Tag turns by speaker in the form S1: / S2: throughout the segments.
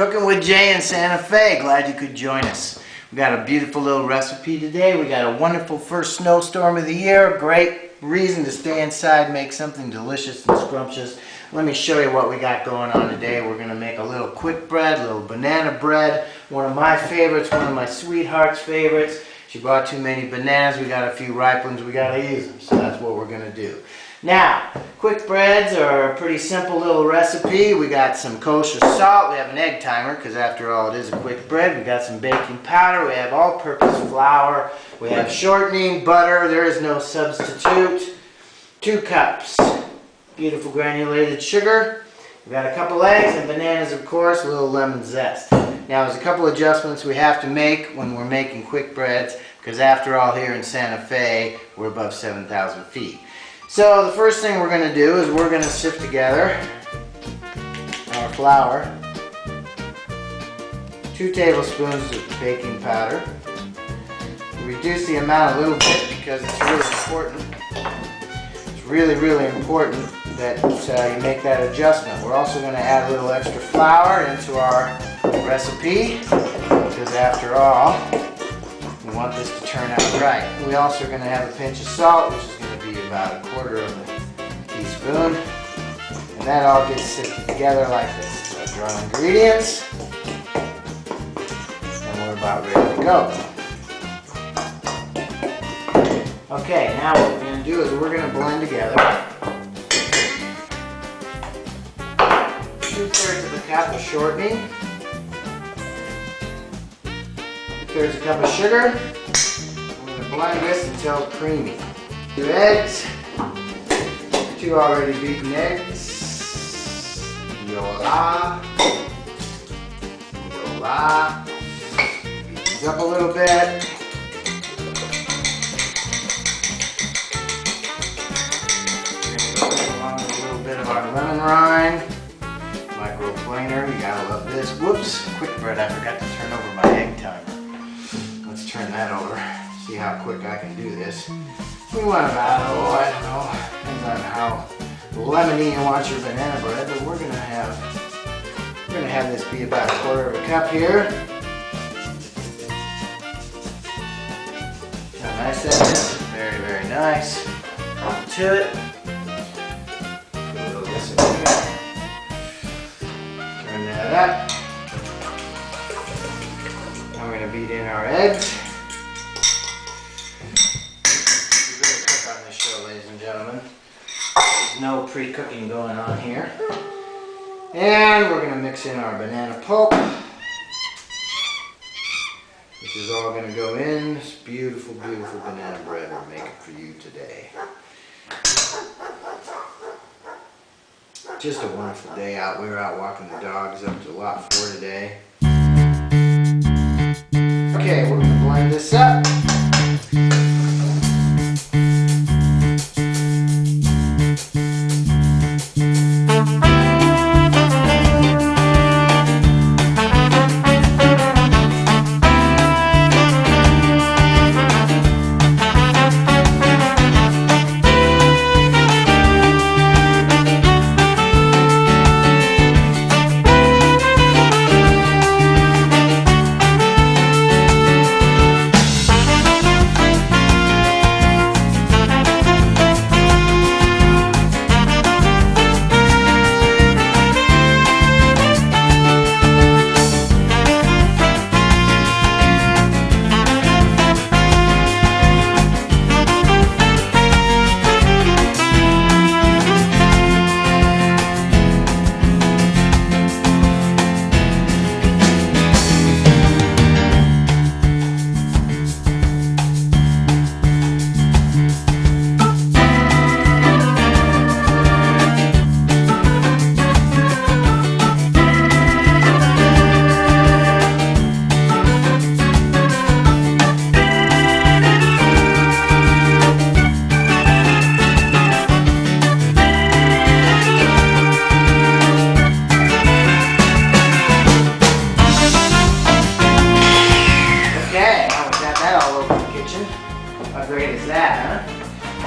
S1: Cooking with Jay in Santa Fe. Glad you could join us. We got a beautiful little recipe today. We got a wonderful first snowstorm of the year. Great reason to stay inside, make something delicious and scrumptious. Let me show you what we got going on today. We're going to make a little quick bread, a little banana bread. One of my favorites, one of my sweetheart's favorites. She bought too many bananas. We got a few ripe ones. We got to use them. So that's what we're going to do. Now, quick breads are a pretty simple little recipe. We got some kosher salt. We have an egg timer because after all it is a quick bread. We got some baking powder. We have all-purpose flour. We have shortening, butter. There is no substitute. 2 cups beautiful granulated sugar. We got a couple eggs and bananas, of course, a little lemon zest. Now, there's a couple adjustments we have to make when we're making quick breads because after all, here in Santa Fe, we're above 7,000 feet. So the first thing we're going to do is we're going to sift together our flour, 2 tablespoons of baking powder. Reduce the amount a little bit because it's really important. It's really important that you make that adjustment. We're also going to add a little extra flour into our recipe because after all, we want this to turn out right. We also are going to have a pinch of salt, which is going to be about 1/4 of a teaspoon. And that all gets sifted together like this. So our dry ingredients. And we're about ready to go. Okay, now what we're going to do is we're going to blend together 2/3 of a cup of shortening, 2/3 a cup of sugar. We're going to blend this until creamy. 2 eggs, 2 already beaten eggs, yola, beat these up a little bit. Our lemon rind, microplaner, you gotta love this. Whoops, quick bread, I forgot to turn over my egg timer. Let's turn that over, see how quick I can do this. We want about, I don't know, depends on how lemony you want your banana bread, but we're gonna have this be about 1/4 of a cup here. See how nice that is? Very nice. On to it. Turn that up. Now we're going to beat in our eggs. We're going to cook on this show, ladies and gentlemen. There's no pre-cooking going on here. And we're going to mix in our banana pulp, which is all going to go in this beautiful banana bread we're making for you today. Just a wonderful day out. We were out walking the dogs up to lot 4 today. Okay, we're going to blend this up.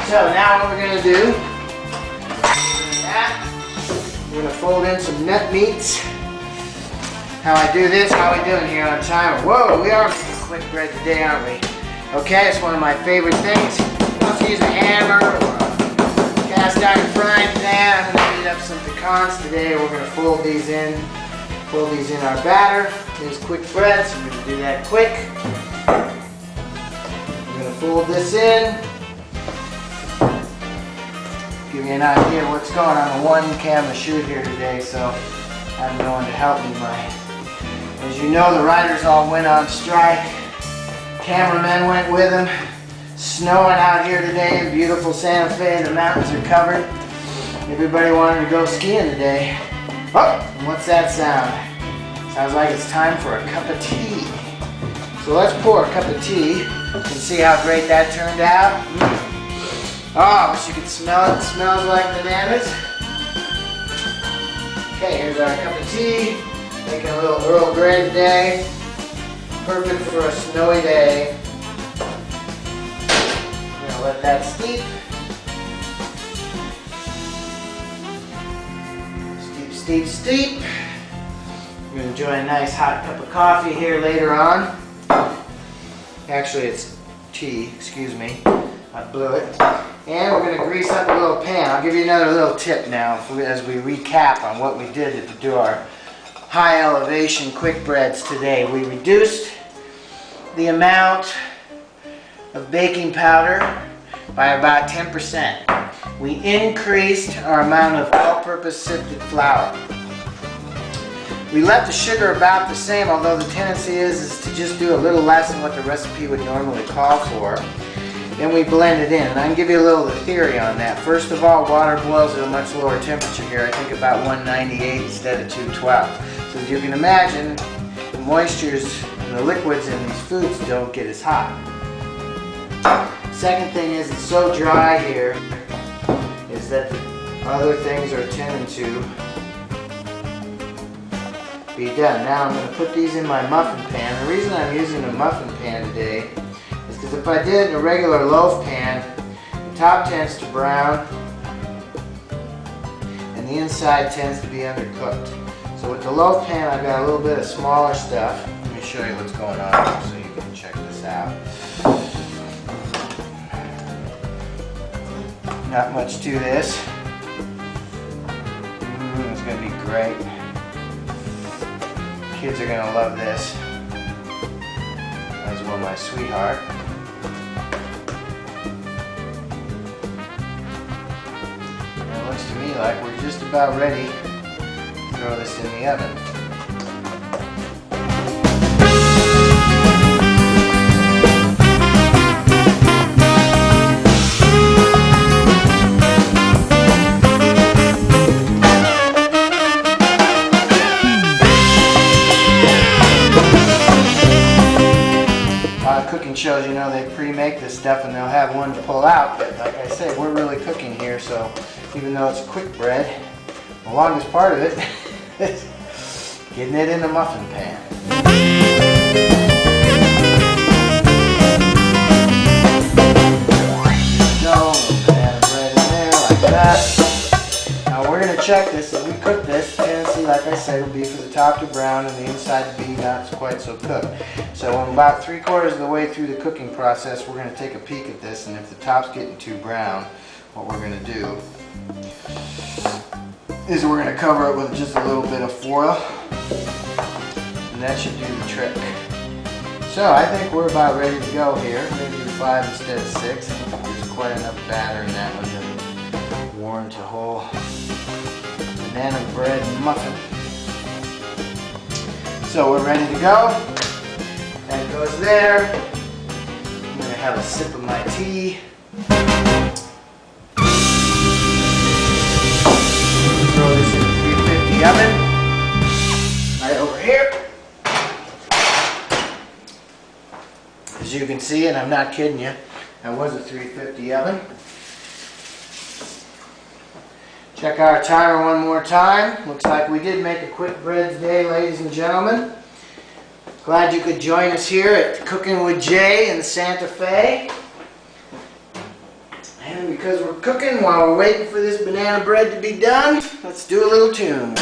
S1: So now what we're going to do, we're going to fold in some nut meats. how I do this. How we doing here on time? Whoa, we are making quick bread today, aren't we? Okay, it's one of my favorite things. Let's use a hammer or a cast iron frying pan. I'm going to heat up some pecans today. We're going to fold these in our batter. These quick breads. We're going to do that quick. We're going to fold this in. Give you an idea of what's going on. A one camera shoot here today, so I have no one to help me. As you know, the writers all went on strike. Cameramen went with them. Snowing out here today in beautiful Santa Fe. The mountains are covered. Everybody wanted to go skiing today. Oh, and what's that sound? Sounds like it's time for a cup of tea. So let's pour a cup of tea. You can see how great that turned out. Oh, I wish you could smell it. It smells like bananas. Okay, here's our cup of tea. Making a little Earl Grey today. Perfect for a snowy day. I'm gonna let that steep. Steep, steep, steep. I'm gonna enjoy a nice hot cup of coffee here later on. Actually, it's tea, excuse me. I blew it. And we're going to grease up a little pan. I'll give you another little tip now as we recap on what we did to do our high elevation quick breads today. We reduced the amount of baking powder by about 10%. We increased our amount of all-purpose sifted flour. We left the sugar about the same, although the tendency is to just do a little less than what the recipe would normally call for. Then we blend it in, and I can give you a little of the theory on that. First of all, water boils at a much lower temperature here. I think about 198 instead of 212. So as you can imagine, the moistures and the liquids in these foods don't get as hot. Second thing is it's so dry here is that the other things are tending to be done. Now I'm going to put these in my muffin pan. The reason I'm using a muffin pan today because if I did it in a regular loaf pan, the top tends to brown and the inside tends to be undercooked. So with the loaf pan, I've got a little bit of smaller stuff. Let me show you what's going on so you can check this out. Not much to this. It's going to be great. Kids are going to love this, as will my sweetheart. To me like we're just about ready to throw this in the oven. Cooking shows, you know, they pre-make this stuff and they'll have one to pull out, but like I say, we're really cooking here, so even though it's a quick bread, the longest part of it is getting it in the muffin pan. No, banana bread in there like that. Now we're going to check this. If we cook this, the tendency, like I said, will be for the top to brown and the inside to be not quite so cooked. So when about 3/4 of the way through the cooking process, we're going to take a peek at this, and if the top's getting too brown, what we're going to do is we're going to cover it with just a little bit of foil, and that should do the trick. So I think we're about ready to go here. We're going to do 5 instead of 6. I think there's quite enough batter in that one to warrant a whole banana bread muffin. So we're ready to go. That goes there. I'm going to have a sip of my tea. Throw this in the 350 oven. Right over here. As you can see, and I'm not kidding you, that was a 350 oven. Check our timer one more time. Looks like we did make a quick bread today, ladies and gentlemen. Glad you could join us here at Cookin' with Jay in Santa Fe. And because we're cooking while we're waiting for this banana bread to be done, let's do a little tune.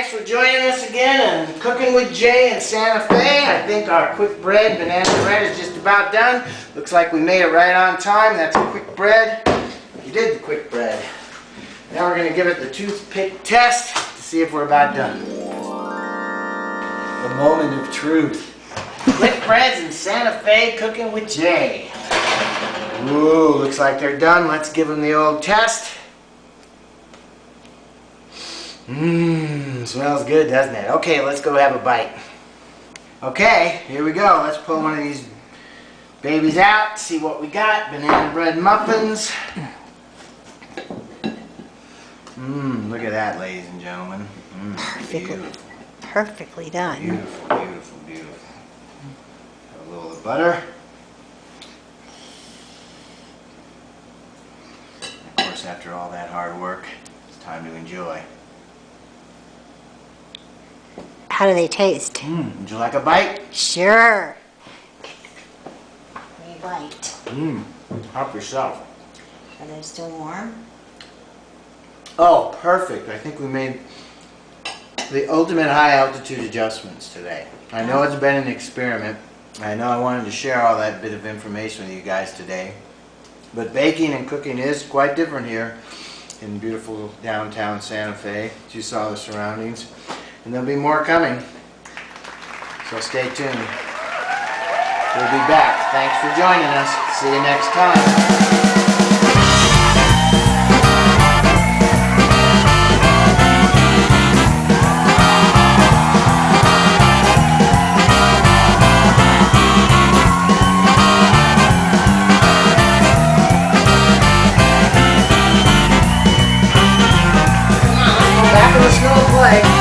S1: thanks for joining us again and Cooking with Jay in Santa Fe. I think our quick bread banana bread is just about done. Looks like we made it right on time. That's a quick bread. We did the quick bread. Now we're going to give it the toothpick test to see if we're about done. The moment of truth. Quick breads in Santa Fe, Cooking with Jay. Ooh, looks like they're done. Let's give them the old test. Smells good, doesn't it? Okay, let's go have a bite. Okay, here we go. Let's pull one of these babies out, see what we got. Banana bread muffins. Look at that, ladies and gentlemen.
S2: Perfectly done.
S1: Beautiful, beautiful, beautiful. Have a little of butter. Of course, after all that hard work, it's time to enjoy.
S2: How do they taste?
S1: Would you like a bite?
S2: Sure. Give me a bite.
S1: Help yourself.
S2: Are they still warm?
S1: Oh, perfect. I think we made the ultimate high altitude adjustments today. I know it's been an experiment. I know I wanted to share all that bit of information with you guys today. But baking and cooking is quite different here in beautiful downtown Santa Fe. You saw the surroundings. And there'll be more coming. So stay tuned. We'll be back. Thanks for joining us. See you next time. Back in the snow play.